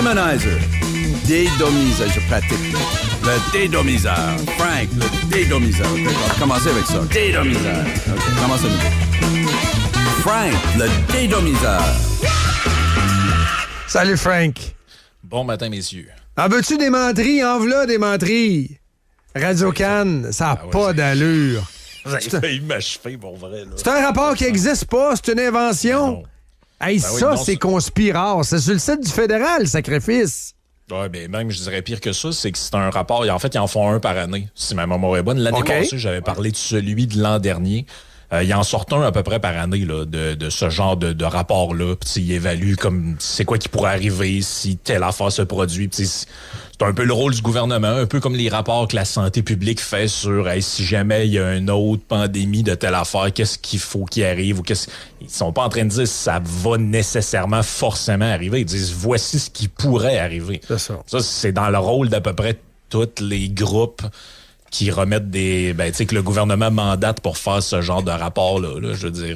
Womanizer. Dédomiseur, je pratique. Le dédomiseur. Frank, le dédomiseur. On va commencer avec ça. Dédomiseur. OK, commence à nouveau. Frank, le dédomiseur. Salut, Frank. Bon matin, messieurs. En veux-tu des menteries? En v'là des menteries. Radio Cannes, ça n'a pas d'allure. J'ai failli m'achever, pour vrai. Là. C'est un rapport qui n'existe pas, c'est une invention. Hey, ça, c'est conspirard. C'est sur le site du fédéral, sacrifice. Oui, mais même, je dirais pire que ça, c'est que c'est un rapport. En fait, ils en font un par année, si ma mémoire est bonne. L'année passée, j'avais parlé de celui de l'an dernier. Ils en sortent un à peu près par année là, de ce genre de rapport-là. Puis ils évaluent comme c'est quoi qui pourrait arriver si telle affaire se produit. Puis c'est un peu le rôle du gouvernement, un peu comme les rapports que la santé publique fait sur si jamais il y a une autre pandémie de telle affaire, qu'est-ce qu'il faut qu'il arrive ou ils sont pas en train de dire ça va nécessairement forcément arriver. Ils disent voici ce qui pourrait arriver. C'est ça. Ça, c'est dans le rôle d'à peu près tous les groupes qui remettent tu sais, que le gouvernement mandate pour faire ce genre de rapport-là. Là, je veux dire,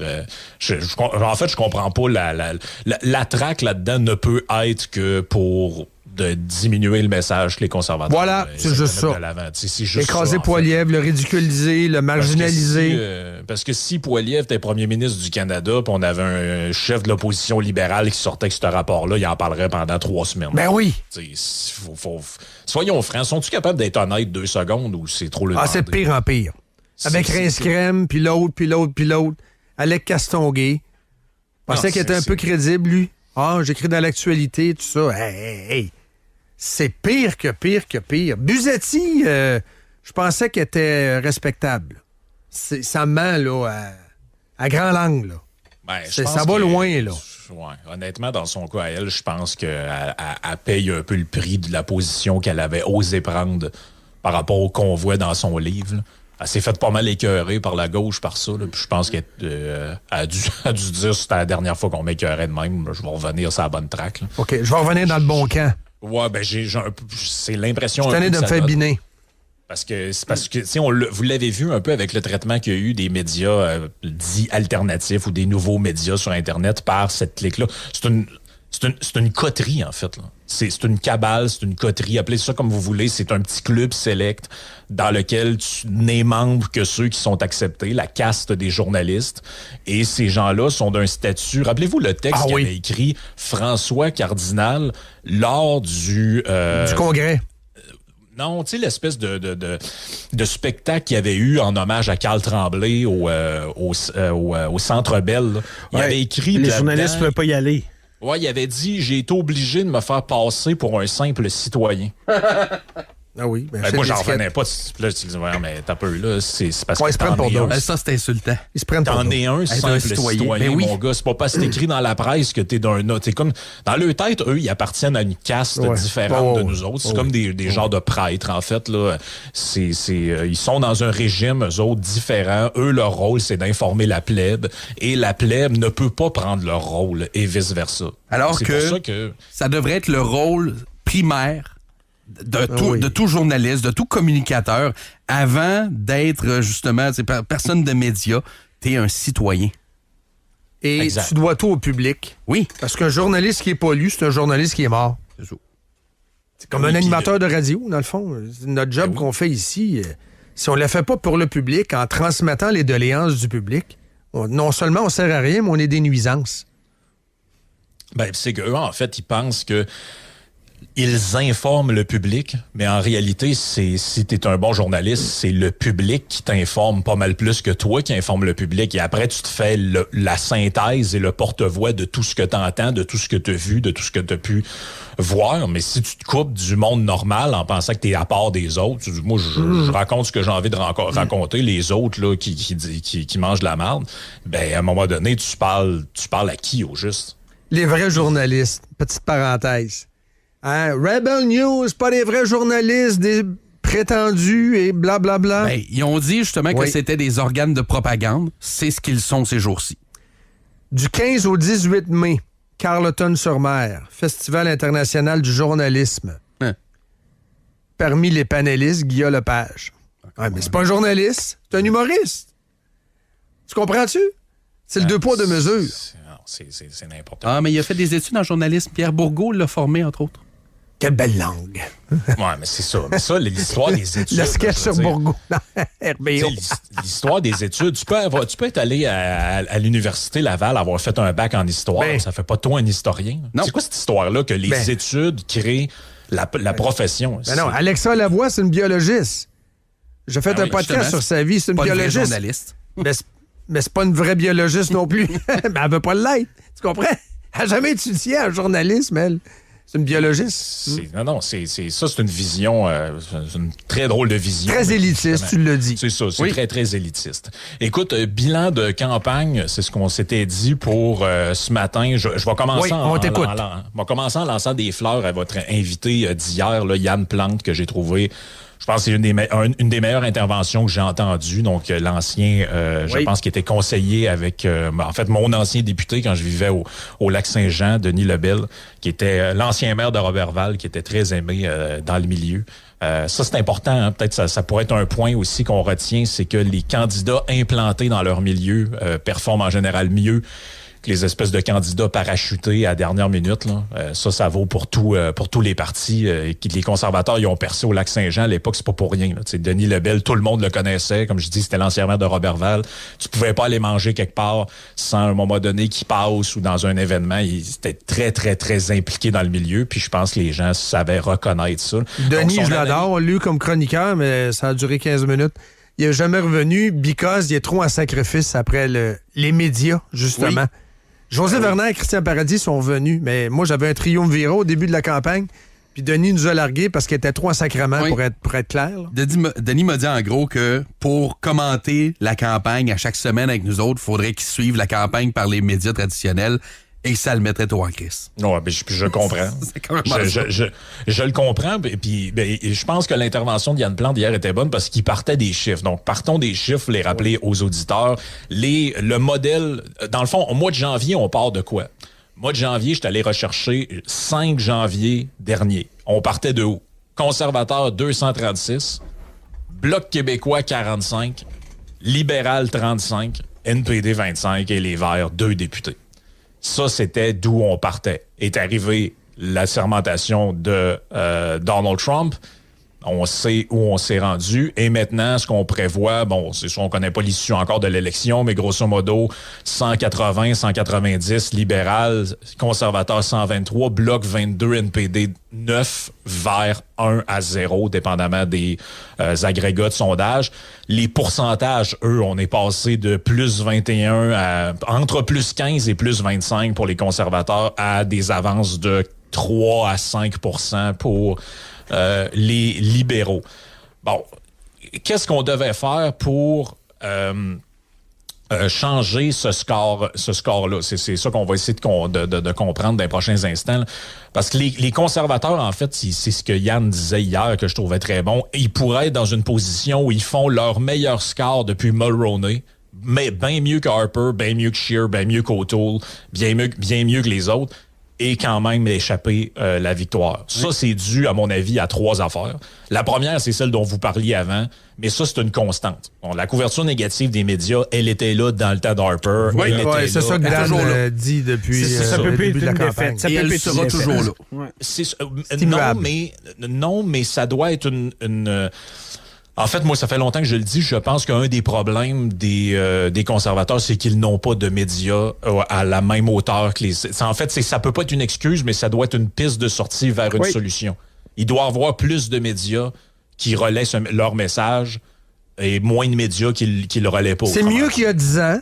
en fait, je comprends pas la traque là-dedans ne peut être que pour de diminuer le message que les conservateurs... Voilà, c'est juste ça. Écraser Poilievre, le ridiculiser, le marginaliser. Parce que si Poilievre était premier ministre du Canada puis on avait un chef de l'opposition libérale qui sortait avec ce rapport-là, il en parlerait pendant 3 semaines. Ben oui! Soyons francs, sont-tu capables d'être honnêtes 2 secondes ou c'est trop le demander? C'est de pire en pire. Avec Rince-Crème, puis l'autre, puis l'autre, puis l'autre. Alec Castonguay. Je pensais qu'il était un peu crédible, lui. J'écris dans l'actualité, tout ça. Hey. C'est pire que pire que pire. Buzetti, je pensais qu'il était respectable. Ça ment, là, à grand langue, là. Ça va loin, là. Ouais, honnêtement, dans son cas, à elle, je pense qu'elle paye un peu le prix de la position qu'elle avait osé prendre par rapport au convoi dans son livre. Là. Elle s'est faite pas mal écœurer par la gauche, par ça. Là. Puis je pense qu'elle a dû dire c'était la dernière fois qu'on m'écœurait de même. Je vais revenir sur la bonne track. Là. OK, je vais revenir dans le bon camp. Ouais, c'est l'impression... Je suis tanné de me faire biner. Parce que vous l'avez vu un peu avec le traitement qu'il y a eu des médias dits alternatifs ou des nouveaux médias sur Internet par cette clique-là. C'est une coterie, en fait. Là. C'est une cabale, c'est une coterie. Appelez ça comme vous voulez. C'est un petit club select dans lequel tu n'es membre que ceux qui sont acceptés, la caste des journalistes. Et ces gens-là sont d'un statut... Rappelez-vous le texte qu'avait écrit François Cardinal lors du Congrès. Non, tu sais, l'espèce de spectacle qu'il y avait eu en hommage à Carl Tremblay au Centre Bell. Il avait écrit... Les journalistes ne pouvaient pas y aller. Ouais, il avait dit « J'ai été obligé de me faire passer pour un simple citoyen. » Ah oui. Moi, j'en revenais pas. Là, tu dis, mais t'as peu, là. C'est parce que ils se prennent pour d'autres. Ça, c'est insultant. Ils se prennent pour d'autres. T'en es un simple citoyen, mon gars. C'est pas parce que c'est écrit dans la presse que t'es d'un autre. C'est comme, dans leur tête, eux, ils appartiennent à une caste différente de nous autres. C'est comme des genres de prêtres, en fait, là. Ils sont dans un régime, eux autres, différent. Eux, leur rôle, c'est d'informer la plèbe. Et la plèbe ne peut pas prendre leur rôle et vice-versa. Alors ça devrait être le rôle primaire de tout journaliste, de tout communicateur, avant d'être justement personne de médias, t'es un citoyen. Et tu dois tout au public. Oui. Parce qu'un journaliste qui est pas lu, c'est un journaliste qui est mort. C'est ça. C'est comme un animateur de radio, dans le fond. C'est notre job qu'on fait ici. Si on ne la fait pas pour le public, en transmettant les doléances du public, non seulement on sert à rien, mais on est des nuisances. C'est qu'eux, en fait, ils pensent que ils informent le public, mais en réalité, si tu es un bon journaliste, c'est le public qui t'informe pas mal plus que toi qui informe le public. Et après, tu te fais la synthèse et le porte-voix de tout ce que tu entends, de tout ce que tu as vu, de tout ce que tu as pu voir. Mais si tu te coupes du monde normal en pensant que tu es à part des autres, moi, je raconte ce que j'ai envie de raconter. Les autres là, qui mangent de la merde, à un moment donné, tu parles à qui au juste? Les vrais journalistes. Petite parenthèse. Rebel News, pas des vrais journalistes, des prétendus et blablabla. Ils ont dit justement que c'était des organes de propagande. C'est ce qu'ils sont ces jours-ci. Du 15 au 18 mai, Carleton-sur-Mer, Festival international du journalisme. Parmi les panélistes, Guillaume Lepage. Mais c'est pas un journaliste, c'est un humoriste. Tu comprends-tu? C'est le 2 poids, 2 mesures. C'est n'importe quoi. Mais il a fait des études en journalisme. Pierre Bourgault l'a formé, entre autres. Quelle belle langue. Ouais, mais c'est ça. Mais ça, l'histoire des études... Le sketch sur Bourgault dans RBO. L'histoire des études, tu peux être allé à l'Université Laval, avoir fait un bac en histoire. Ça fait pas toi un historien. C'est quoi cette histoire-là que les études créent la profession? Non, Alexa Lavoie, c'est une biologiste. J'ai fait un podcast sur sa vie. C'est une biologiste. Une journaliste. Mais c'est pas une vraie biologiste non plus. Mais elle veut pas l'être. Tu comprends? Elle n'a jamais étudié en journalisme, elle. C'est une biologiste. C'est une vision, c'est une très drôle de vision. Très élitiste, tu l'as dit. C'est ça, c'est très, très élitiste. Écoute, bilan de campagne, c'est ce qu'on s'était dit pour ce matin. Je vais commencer on commencer en lançant des fleurs à votre invité d'hier, là, Yann Plante, que j'ai trouvé... Je pense que c'est une des meilleures interventions que j'ai entendues. Donc, l'ancien, je pense qu'il était conseiller avec, en fait, mon ancien député quand je vivais au Lac-Saint-Jean, Denis Lebel, qui était l'ancien maire de Roberval, qui était très aimé dans le milieu. Ça, c'est important. Hein? Peut-être ça pourrait être un point aussi qu'on retient, c'est que les candidats implantés dans leur milieu performent en général mieux que les espèces de candidats parachutés à la dernière minute. Là. Ça vaut pour tous les partis. Les conservateurs, ils ont percé au Lac-Saint-Jean. À l'époque, c'est pas pour rien. Là. Denis Lebel, tout le monde le connaissait. Comme je dis, c'était l'ancien maire de Roberval. Tu pouvais pas aller manger quelque part sans, à un moment donné, qu'il passe ou dans un événement. Il était très, très, très impliqué dans le milieu. Puis je pense que les gens savaient reconnaître ça. Denis, je l'adore. On l'a eu comme chroniqueur, mais ça a duré 15 minutes. Il n'est jamais revenu because il est trop en sacrifice après les médias, justement. Oui. José Vernet et Christian Paradis sont venus, mais moi, j'avais un triumvirat au début de la campagne, puis Denis nous a largués parce qu'il était trop en sacrement, pour être clair. Denis m'a dit en gros que pour commenter la campagne à chaque semaine avec nous autres, il faudrait qu'il suive la campagne par les médias traditionnels et ça le mettrait tout en crise. Ouais, ben, je comprends. Je le comprends. Puis je pense que l'intervention de Yann Plante hier était bonne parce qu'il partait des chiffres. Donc, partons des chiffres, les rappeler aux auditeurs. Le modèle, dans le fond, au mois de janvier, on part de quoi? Au mois de janvier, j'étais allé rechercher 5 janvier dernier. On partait de où? Conservateur 236, Bloc québécois 45, Libéral 35, NPD 25 et les Verts 2 députés. Ça, c'était d'où on partait. Est arrivée la sermentation de Donald Trump. On sait où on s'est rendu. Et maintenant, ce qu'on prévoit, bon, c'est sûr, on connaît pas l'issue encore de l'élection, mais grosso modo, 180, 190, libéral, conservateur 123, bloc 22, NPD 9, vert 1-0, dépendamment des agrégats de sondage. Les pourcentages, eux, on est passé de plus 21 à entre plus 15 et plus 25 pour les conservateurs à des avances de 3 à 5 % pour les libéraux. Bon, qu'est-ce qu'on devait faire pour changer ce score-là? C'est ça qu'on va essayer de comprendre dans les prochains instants. Là. Parce que les conservateurs, en fait, c'est ce que Yann disait hier, que je trouvais très bon. Ils pourraient être dans une position où ils font leur meilleur score depuis Mulroney, mais bien mieux que Harper, bien mieux que Scheer, bien mieux qu'O'Toole, bien mieux que les autres, et quand même échapper la victoire. Ça, c'est dû, à mon avis, à 3 affaires. La première, c'est celle dont vous parliez avant, mais ça, c'est une constante. Bon, la couverture négative des médias, elle était là dans le temps d'Harper. Oui, c'est ça que Dan dit depuis le début de la campagne. Et elle sera toujours là. Ouais. Non, mais ça doit être une en fait, moi, ça fait longtemps que je le dis. Je pense qu'un des problèmes des conservateurs, c'est qu'ils n'ont pas de médias à la même hauteur que les... En fait, ça peut pas être une excuse, mais ça doit être une piste de sortie vers une solution. Il doit y avoir plus de médias qui relaient leur message et moins de médias qui le relaient pas. C'est mieux qu'il y a 10 ans.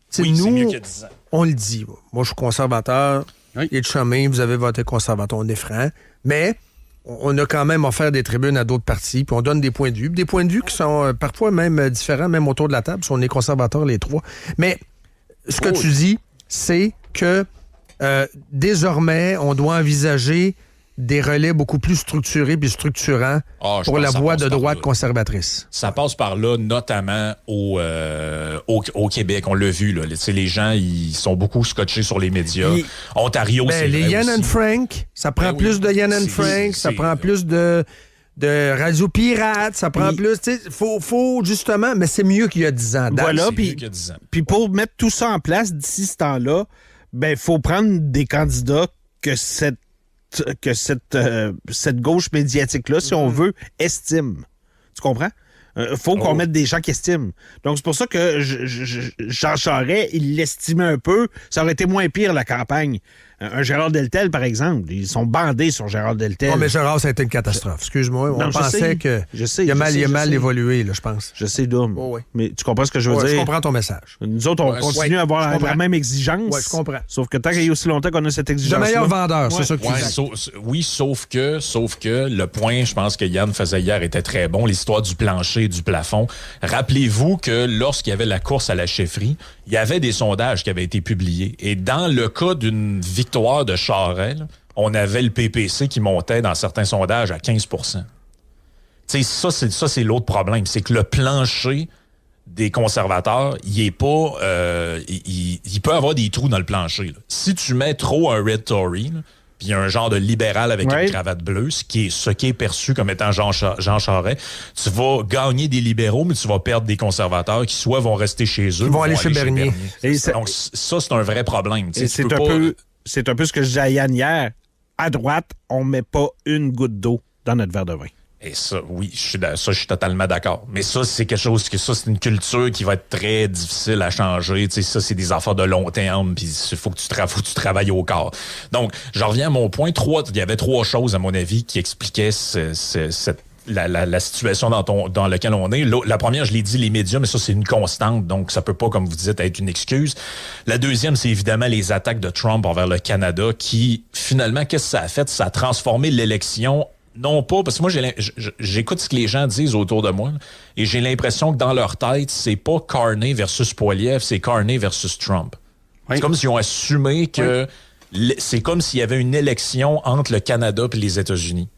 C'est mieux qu'il y a 10 ans. On le dit. Moi, je suis conservateur. Il est de chemin. Vous avez voté conservateur. On est franc. Mais... on a quand même offert des tribunes à d'autres partis, puis on donne des points de vue qui sont parfois même différents, même autour de la table, si on est conservateurs les trois. Mais ce que tu dis, c'est que désormais, on doit envisager des relais beaucoup plus structurés puis structurants pour la voie de droite conservatrice. Ça passe par là, notamment au Québec. On l'a vu, là. Les gens, ils sont beaucoup scotchés sur les médias. Ontario, c'est les vrai Yann aussi. and Frank, ça prend plus de Yann and Frank, ça prend plus de Radio Pirate, ça prend plus... Faut justement... Mais c'est mieux qu'il y a 10 ans. Voilà, puis pour mettre tout ça en place d'ici ce temps-là, il faut prendre des candidats que cette cette gauche médiatique-là, si on veut, estime. Tu comprends? Faut qu'on mette des gens qui estiment. Donc, c'est pour ça que Jean Charest, il l'estimait un peu. Ça aurait été moins pire, la campagne. Un Gérard Deltel, par exemple. Ils sont bandés sur Gérard Deltel. Non, mais Gérard, ça a été une catastrophe. Excuse-moi. On pensait qu'il a mal évolué, là, je pense. Je sais, Dom. Oh, oui. Mais tu comprends ce que je veux dire? Je comprends ton message. Nous autres, on continue à avoir la même exigence. Oui, je comprends. Sauf que tant qu'il y a aussi longtemps qu'on a cette exigence. Le meilleur vendeur, c'est ça que tu dis. Sauf que le point, je pense que Yann faisait hier était très bon, l'histoire du plancher et du plafond. Rappelez-vous que lorsqu'il y avait la course à la chefferie, il y avait des sondages qui avaient été publiés. Et dans le cas d'une victoire de Charest, là, on avait le PPC qui montait dans certains sondages à 15 %. Tu sais, ça, c'est l'autre problème. C'est que le plancher des conservateurs, il est pas... il peut avoir des trous dans le plancher. Là. Si tu mets trop un Red Tory, là, puis un genre de libéral avec une cravate bleue, ce qui est perçu comme étant Jean Charest, tu vas gagner des libéraux, mais tu vas perdre des conservateurs qui soit vont rester chez eux, ils vont aller chez Bernier. Donc ça, c'est un vrai problème. Et c'est un peu ce que je disais à Yann hier. À droite, on met pas une goutte d'eau dans notre verre de vin. Et ça, oui, je suis totalement d'accord. Mais ça, c'est quelque chose c'est une culture qui va être très difficile à changer. Tu sais, ça, c'est des affaires de long terme, puis il faut que tu travailles au corps. Donc, je reviens à mon point. Il y avait 3 choses, à mon avis, qui expliquaient la situation dans laquelle on est. La première, je l'ai dit, les médias, mais ça, c'est une constante, donc ça peut pas, comme vous dites, être une excuse. La deuxième, c'est évidemment les attaques de Trump envers le Canada qui, finalement, qu'est-ce que ça a fait? Ça a transformé l'élection. Non pas, parce que moi, j'écoute ce que les gens disent autour de moi, et j'ai l'impression que dans leur tête, c'est pas Carney versus Poilievre, c'est Carney versus Trump. Oui. C'est comme s'ils ont assumé que c'est comme s'il y avait une élection entre le Canada et les États-Unis.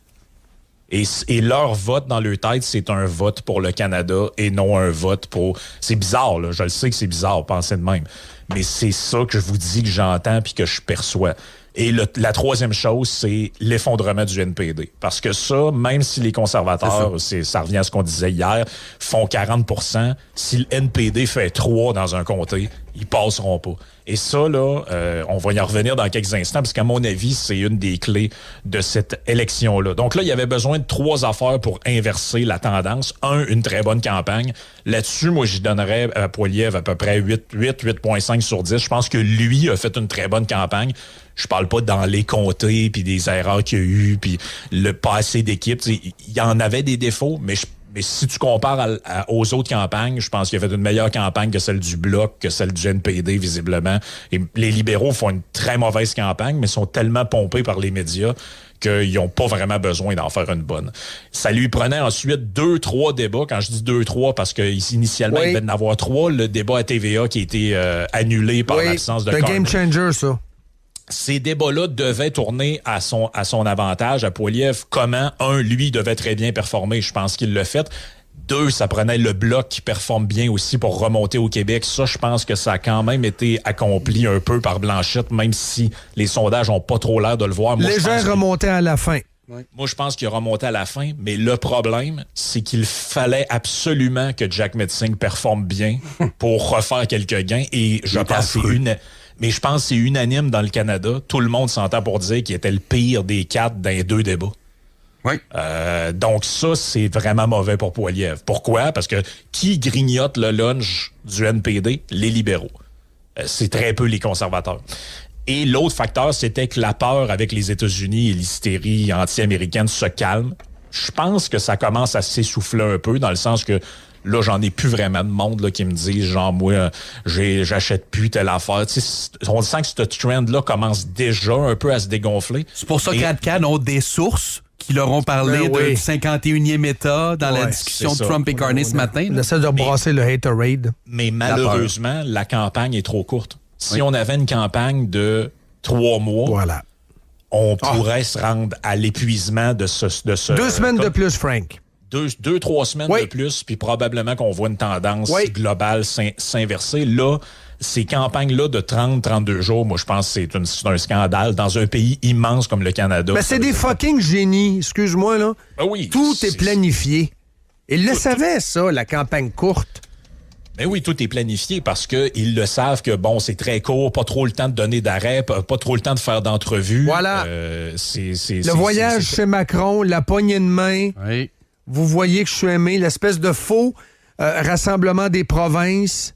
Et leur vote dans leur tête, c'est un vote pour le Canada et non un vote pour... C'est bizarre, là. Je le sais que c'est bizarre, pensez de même. Mais c'est ça que je vous dis, que j'entends puis que je perçois. Et la troisième chose, c'est l'effondrement du NPD. Parce que ça, même si les conservateurs, ça revient à ce qu'on disait hier, font 40 %, si le NPD fait 3 dans un comté, ils passeront pas. Et ça, là, on va y en revenir dans quelques instants, parce qu'à mon avis, c'est une des clés de cette élection-là. Donc là, il y avait besoin de 3 affaires pour inverser la tendance. 1, une très bonne campagne. Là-dessus, moi, j'y donnerais à Poilievre à peu près 8,5 sur 10. Je pense que lui a fait une très bonne campagne. Je parle pas dans les comtés, puis des erreurs qu'il y a eu, puis le pas assez d'équipes. Il y en avait des défauts, mais si tu compares aux autres campagnes, je pense qu'il a fait une meilleure campagne que celle du Bloc, que celle du NPD, visiblement. Et les libéraux font une très mauvaise campagne, mais sont tellement pompés par les médias qu'ils n'ont pas vraiment besoin d'en faire une bonne. Ça lui prenait ensuite 2-3 débats. Quand je dis 2-3, parce qu'initialement, il devait en avoir 3. Le débat à TVA qui a été annulé par l'absence de Carney. C'est un game changer, ça. Ces débats-là devaient tourner à son avantage, à Poilievre. Comment, lui, devait très bien performer. Je pense qu'il l'a fait. 2, ça prenait le Bloc qui performe bien aussi pour remonter au Québec. Ça, je pense que ça a quand même été accompli un peu par Blanchette, même si les sondages n'ont pas trop l'air de le voir. Légère remontée à la fin. Moi, je pense qu'il a remonté à la fin, mais le problème, c'est qu'il fallait absolument que Jack Metzing performe bien pour refaire quelques gains. Et je pense que c'est unanime dans le Canada. Tout le monde s'entend pour dire qu'il était le pire des 4 dans les 2 débats. Oui. Donc ça, c'est vraiment mauvais pour Poilievre. Pourquoi? Parce que qui grignote le lunch du NPD? Les libéraux. C'est très peu les conservateurs. Et l'autre facteur, c'était que la peur avec les États-Unis et l'hystérie anti-américaine se calme. Je pense que ça commence à s'essouffler un peu, dans le sens que là, j'en ai plus vraiment de monde là, qui me disent, genre, moi, j'achète plus telle affaire. Tu sais, on sent que ce trend-là commence déjà un peu à se dégonfler. C'est pour ça qu'Adcan ont des sources qui leur ont parlé du 51e État dans la discussion de Trump et Carney ce matin. On essaie de brasser le haterade. Mais malheureusement, la campagne est trop courte. Si on avait une campagne de 3 mois, on pourrait se rendre à l'épuisement de ce 2 semaines de plus, Frank. 2-3 semaines de plus, puis probablement qu'on voit une tendance globale s'inverser. Là, ces campagnes-là de 30-32 jours, moi, je pense que c'est un scandale dans un pays immense comme le Canada. Mais c'est des fucking génies, excuse-moi, là. Ben oui, tout est planifié. Ils le savaient, ça, la campagne courte. Ben oui, tout est planifié parce que ils le savent que bon, c'est très court, pas trop le temps de donner d'arrêt, pas trop le temps de faire d'entrevues. Voilà. Le voyage chez Macron, la poignée de main. Oui. Vous voyez que je suis aimé, l'espèce de faux rassemblement des provinces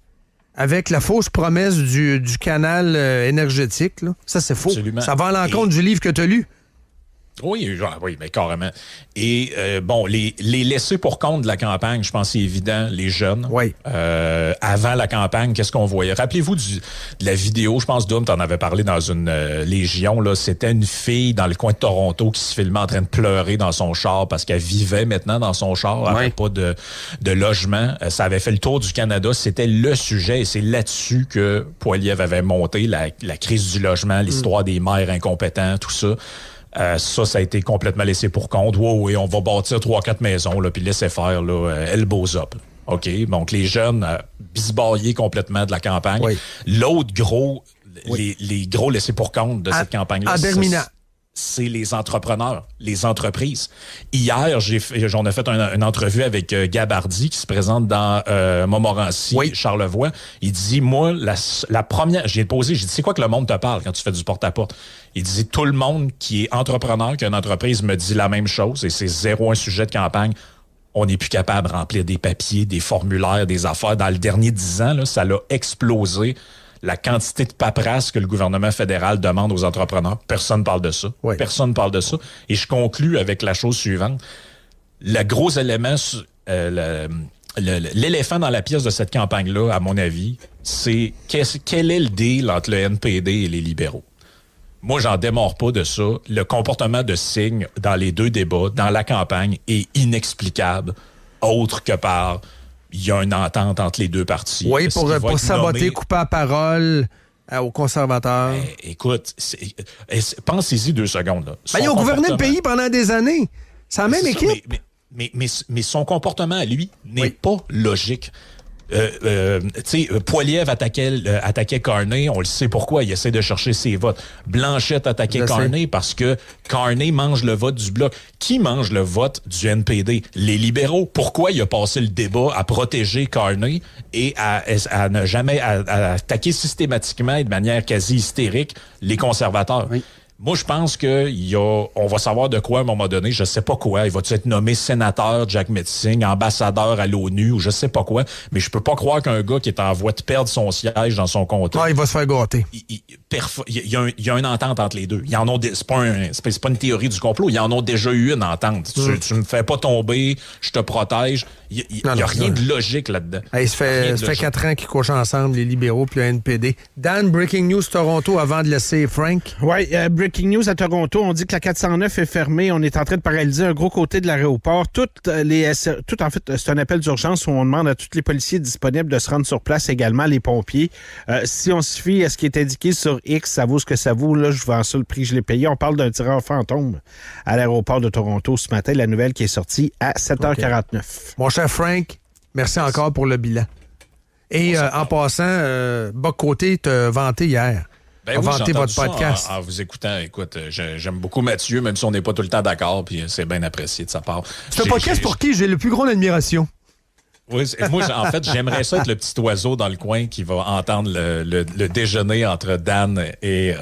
avec la fausse promesse du canal énergétique. Là. Ça, c'est faux. Absolument. Ça va à l'encontre du livre que tu as lu. Oui, mais carrément. Et bon, les laissés pour compte de la campagne, je pense que c'est évident, les jeunes. Oui. Avant la campagne, qu'est-ce qu'on voyait? Rappelez-vous de la vidéo, je pense, Doom, t'en avais parlé dans une Légion, là. C'était une fille dans le coin de Toronto qui se filmait en train de pleurer dans son char parce qu'elle vivait maintenant dans son char, elle n'avait pas de logement. Ça avait fait le tour du Canada. C'était le sujet et c'est là-dessus que Poilievre avait monté la crise du logement, l'histoire des maires incompétents, tout ça. Ça a été complètement laissé pour compte. Oui, on va bâtir 3-4 maisons, là, puis laisser faire, là, elbows up. OK? Donc, les jeunes bisbaillés complètement de la campagne. Oui. L'autre gros, les gros laissés pour compte de cette campagne-là, c'est les entrepreneurs, les entreprises. Hier, j'en ai fait une entrevue avec Gabardi qui se présente dans Montmorency, Charlevoix. Il dit, moi, la première... J'ai dit, c'est quoi que le monde te parle quand tu fais du porte-à-porte? Il dit, tout le monde qui est entrepreneur, qui a une entreprise, me dit la même chose et c'est zéro un sujet de campagne. On n'est plus capable de remplir des papiers, des formulaires, des affaires. Dans le dernier 10 ans, là, ça l'a explosé. La quantité de paperasse que le gouvernement fédéral demande aux entrepreneurs, personne ne parle de ça. Oui. Personne ne parle de ça. Et je conclus avec la chose suivante. Le gros élément, l'éléphant dans la pièce de cette campagne-là, à mon avis, c'est quel est le deal entre le NPD et les libéraux? Moi, j'en démords pas de ça. Le comportement de Signe dans les deux débats, dans la campagne, est inexplicable, autre que par... Il y a une entente entre les deux partis. Oui, pour saboter, couper la parole aux conservateurs. Écoute, pensez-y 2 secondes. Là. Ils ont gouverné le pays pendant des années. C'est la même équipe. Mais son comportement à lui n'est pas logique. Poilievre attaquait Carney, on le sait pourquoi, il essaie de chercher ses votes. Blanchette attaquait Carney parce que Carney mange le vote du Bloc. Qui mange le vote du NPD? Les libéraux. Pourquoi il a passé le débat à protéger Carney et à ne jamais à attaquer systématiquement et de manière quasi hystérique les conservateurs? Oui. Moi, je pense on va savoir de quoi à un moment donné, je sais pas quoi. Il va-tu être nommé sénateur, Jack Metzing, ambassadeur à l'ONU ou je sais pas quoi. Mais je peux pas croire qu'un gars qui est en voie de perdre son siège dans son comté... il va se faire gâter. Il y a une entente entre les deux. C'est pas une théorie du complot. Ils en ont déjà eu une entente. Tu me fais pas tomber, je te protège. Il y a rien de logique là-dedans. Ça fait 4 ans qu'ils couchent ensemble, les libéraux puis le NPD. Dan, Breaking News Toronto, avant de laisser Frank. Oui, Breaking News à Toronto, on dit que la 409 est fermée. On est en train de paralyser un gros côté de l'aéroport. En fait, c'est un appel d'urgence où on demande à tous les policiers disponibles de se rendre sur place, également les pompiers. Si on se fie à ce qui est indiqué sur X, ça vaut ce que ça vaut. Là, je vends ça le prix que je l'ai payé. On parle d'un tireur fantôme à l'aéroport de Toronto ce matin. La nouvelle qui est sortie à 7h49. Okay. Mon cher Frank, merci encore pour le bilan. Et en passant, Boc-Côté t'a vanté hier. Vanté votre podcast. En vous écoutant, écoute, j'aime beaucoup Mathieu, même si on n'est pas tout le temps d'accord, puis c'est bien apprécié de sa part. C'est un podcast pour qui j'ai le plus grande admiration. Oui, moi, en fait, j'aimerais ça être le petit oiseau dans le coin qui va entendre le déjeuner entre Dan et...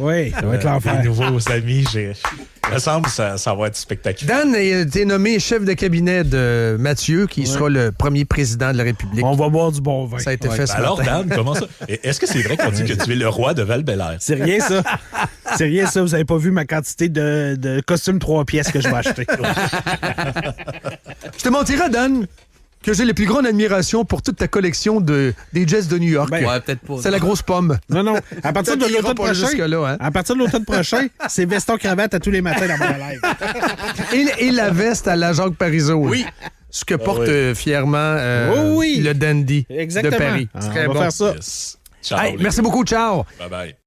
oui, ça va être l'enfer. Les nouveaux amis, il me semble que ça va être spectaculaire. Dan a été nommé chef de cabinet de Mathieu, qui sera le premier président de la République. On va boire du bon vin. Ça a été fait ce matin. Alors, Dan, comment ça? Est-ce que c'est vrai qu'on dit que tu es le roi de Val-Bélair? C'est rien, ça. C'est rien, ça. Vous n'avez pas vu ma quantité de costumes 3 pièces que je vais acheter. Je te mentirais, Dan, que j'ai la plus grande admiration pour toute ta collection des Jets de New York. Peut-être pas. C'est la grosse pomme. Non. À partir de l'automne prochain, à partir de l'automne prochain, c'est veston-cravate à tous les matins dans mon live. Et la veste à la Jacques Parizeau. Oui. Ce que porte fièrement le dandy de Paris. On va faire ça. Yes. Ciao, merci beaucoup. Ciao. Bye-bye.